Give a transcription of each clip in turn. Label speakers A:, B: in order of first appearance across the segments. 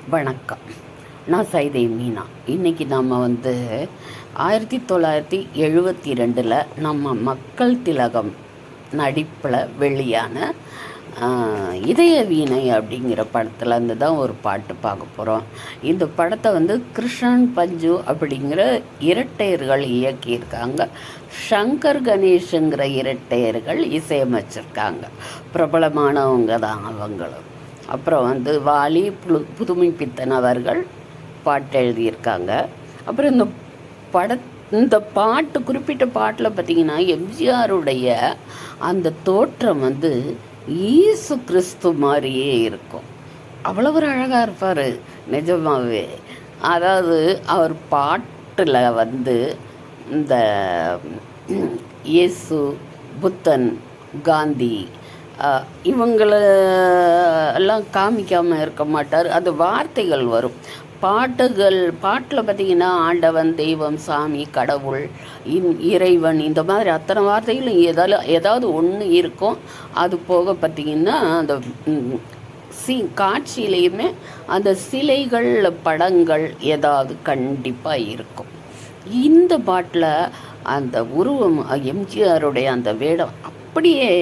A: வணக்கம். நான் சைதை மீனா. இன்றைக்கி நம்ம 1972 நம்ம மக்கள் திலகம் நடிப்பில் வெளியான இதய வீணை அப்படிங்கிற படத்துலேருந்து தான் ஒரு பாட்டு பார்க்க போகிறோம். இந்த படத்தை கிருஷ்ணன் பஞ்சு அப்படிங்கிற இரட்டையர்கள் இயக்கியிருக்காங்க. சங்கர் கணேஷுங்கிற இரட்டையர்கள் இசையமைச்சிருக்காங்க. பிரபலமானவங்க தான் அவங்களும். அப்புறம் வாலி புதுமைப்பித்தன் அவர்கள் பாட்டு எழுதியிருக்காங்க. அப்புறம் இந்த பாட்டு குறிப்பிட்ட பாட்டில் பார்த்திங்கன்னா எம்ஜிஆருடைய அந்த தோற்றம் இயேசு கிறிஸ்து மாதிரியே இருக்கும். அவ்வளோ ஒரு அழகாக இருப்பார் நிஜமாகவே. அதாவது அவர் பாட்டில் இந்த இயேசு, புத்தன், காந்தி இவங்களெல்லாம் காமிக்காமல் இருக்க மாட்டார். அது வார்த்தைகள் வரும். பாட்டில் பார்த்திங்கன்னா ஆண்டவன், தெய்வம், சாமி, கடவுள், இறைவன், இந்த மாதிரி அத்தனை வார்த்தைகளும் ஏதாவது ஒன்று இருக்கும். அது போக பார்த்திங்கன்னா அந்த காட்சியிலையுமே அந்த சிலைகள், படங்கள் ஏதாவது கண்டிப்பாக இருக்கும். இந்த பாட்டில் அந்த உருவம், எம்ஜிஆருடைய அந்த வேடம் அப்படியே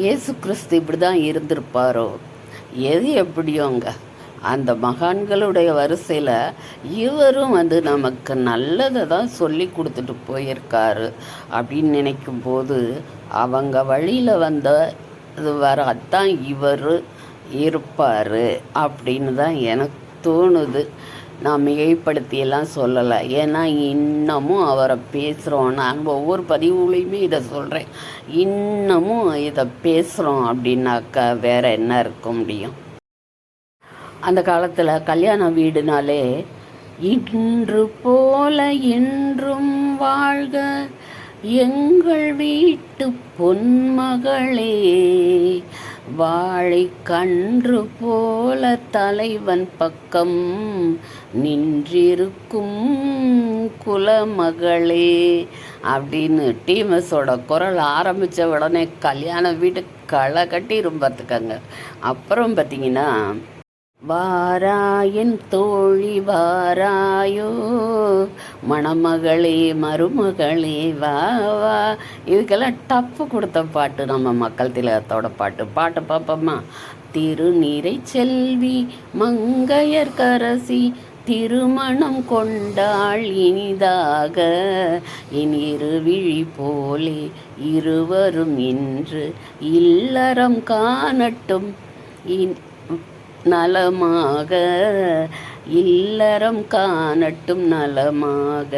A: இயேசு கிறிஸ்து இப்படி தான் இருந்திருப்பாரோ, எது எப்படியோங்க. அந்த மகான்களுடைய வரிசையில் இவரும் நமக்கு நல்லதை தான் சொல்லி கொடுத்துட்டு போயிருக்காரு அப்படின்னு நினைக்கும்போது, அவங்க வழியில் அதான் இவர் இருப்பார் அப்படின்னு தான் எனக்கு தோணுது. நான் மிகைப்படுத்தியெல்லாம் சொல்லலை. ஏன்னா இன்னமும் அவரை பேசுகிறோம். நான் ஒவ்வொரு பதிவுலையுமே இதை சொல்கிறேன். இன்னமும் இதை பேசுகிறோம் அப்படின்னாக்கா வேறு என்ன இருக்க முடியும்? அந்த காலத்தில் கல்யாண வீடுனாலே இன்று போல என்றும் வாழ்க எங்கள் வீட்டு பொன்மகளே, வாழை கன்று போல தலைவன் பக்கம் நின்றிருக்கும் குலமகளே அப்படின்னு டிஎம்எஸோட குரல் ஆரம்பித்த உடனே கல்யாண வீடு களை கட்டிரும் பார்த்துக்கங்க. அப்புறம் பார்த்திங்கன்னா, வாராயன் தோழி வாராயோ மணமகளே மருமகளே வா வா, இதுக்கெல்லாம் டப்பு கொடுத்த பாட்டு நம்ம மக்கள் திலகத்தோட பாட்டு பார்ப்போமா? திருநீரை செல்வி மங்கையர்கரசி திருமணம் கொண்டாள் இனிதாக, என் இருவிழி போலே இருவரும் இன்று இல்லறம் காணட்டும் நலமாக, இல்லறம் காணட்டும் நலமாக,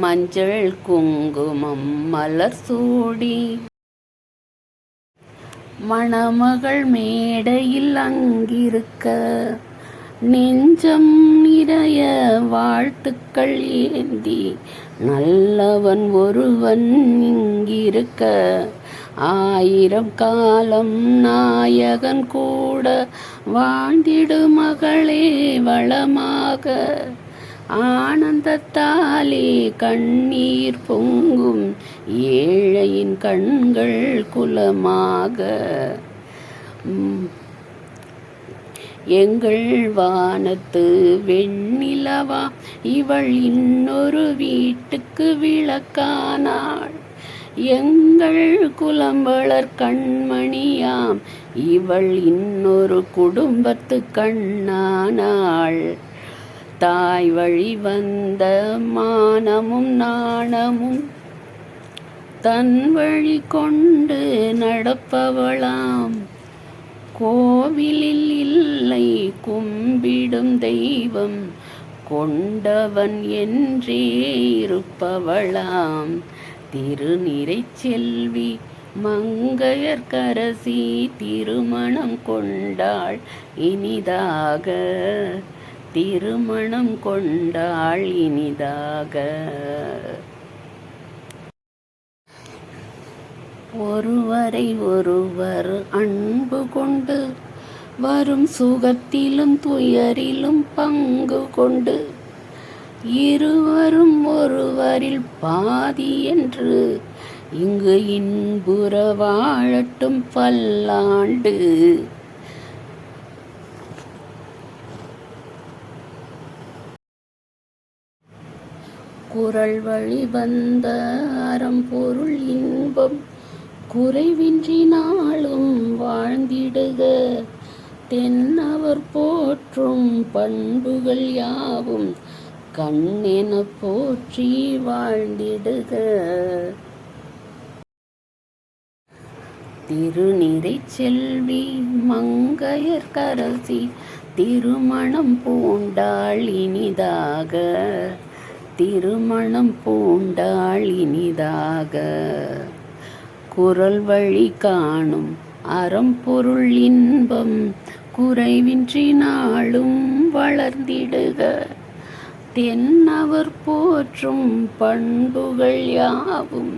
A: மஞ்சள் குங்குமம் மலர் சூடி மணமகள் மேடையில் அங்கிருக்க, நெஞ்சம் நிறைய வாழ்த்துக்கள் ஏந்தி நல்லவன் ஒருவன் இங்கிருக்க, 1000 காலம் நாயகன் கூட வாழ்ந்திடு மகளே வளமாக, ஆனந்தத்தாலே கண்ணீர் பொங்கும் ஏழையின் கண்கள் குலமாக, எங்கள் வானத்து வெண்ணிலவா இவள் இன்னொரு வீட்டுக்கு விளக்கானாள், எங்கள் குலம்பளர் கண்மணியாம் இவள் இன்னொரு குடும்பத்து கண்ணானாள், தாய் வழி வந்த மானமும் நாணமும் தன் வழி கொண்டு நடப்பவளாம், கோவிலில் இல்லை கும்பிடும் தெய்வம் கொண்டவன் என்றே இருப்பவளாம், திருநீரை செல்வி மங்கையர்கரசி திருமணம் கொண்டாள் இனிதாக, திருமணம் கொண்டாள் இனிதாக. ஒருவரை ஒருவர் அன்பு கொண்டு வரும் சுகத்திலும் துயரிலும் பங்கு கொண்டு, இருவரும் ஒருவரில் பாதி என்று இங்கு இன்புற வாழட்டும் பல்லாண்டு. குறள் வழி வந்த அறம்பொருள் இன்பம் குறைவின்றி நாளும் வாழ்ந்திடுக. தென்னவர் போற்றும் பண்புகள் யாவும் கண்ணென போற்றி வாழ்ந்திடுக. திருநிறை செல்வி மங்கையர்க்கரசி திருமணம் பூண்டாள் இனிதாக. திருமணம் பூண்டாள் இனிதாக. குறள் வழி காணும் அறம்பொருள் இன்பம் குறைவின்றி நாளும் வளர்ந்திடுக. தென்னவர் போற்றும் பண்புகள் யாவும்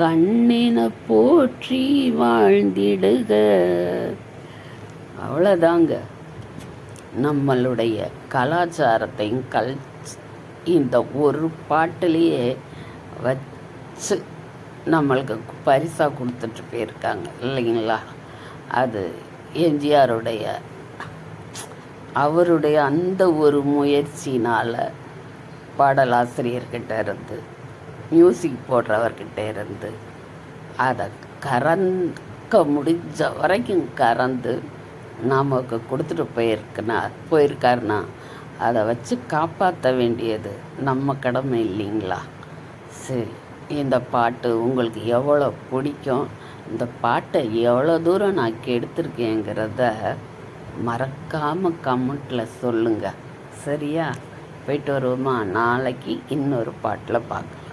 A: கண்ணென போற்றி வாழ்ந்திடுக. அவ்வளோதாங்க. நம்மளுடைய கலாச்சாரத்தையும் இந்த ஒரு பாட்டிலேயே வச்சு நம்மளுக்கு பரிசாக கொடுத்துட்டு போயிருக்காங்க இல்லைங்களா? அது எம்ஜிஆருடைய அவருடைய அந்த ஒரு முயற்சினால் பாடலாசிரியர்கிட்ட இருந்து மியூசிக் போடுறவர்கிட்ட இருந்து அதை கறக்க முடிஞ்ச வரைக்கும் கறந்து நமக்கு கொடுத்துட்டு போயிருக்காருன்னா அதை வச்சு காப்பாற்ற வேண்டியது நம்ம கடமை இல்லைங்களா? சரி, இந்த பாட்டு உங்களுக்கு எவ்வளோ பிடிக்கும், இந்த பாட்டை எவ்வளோ தூரம் நான் எடுத்திருக்கேங்கிறத மறக்காமல் கமெண்ட்டில் சொல்லுங்கள். சரியா? போயிட்டு வருவோமா? நாளைக்கு இன்னொரு பாட்டில் பார்க்க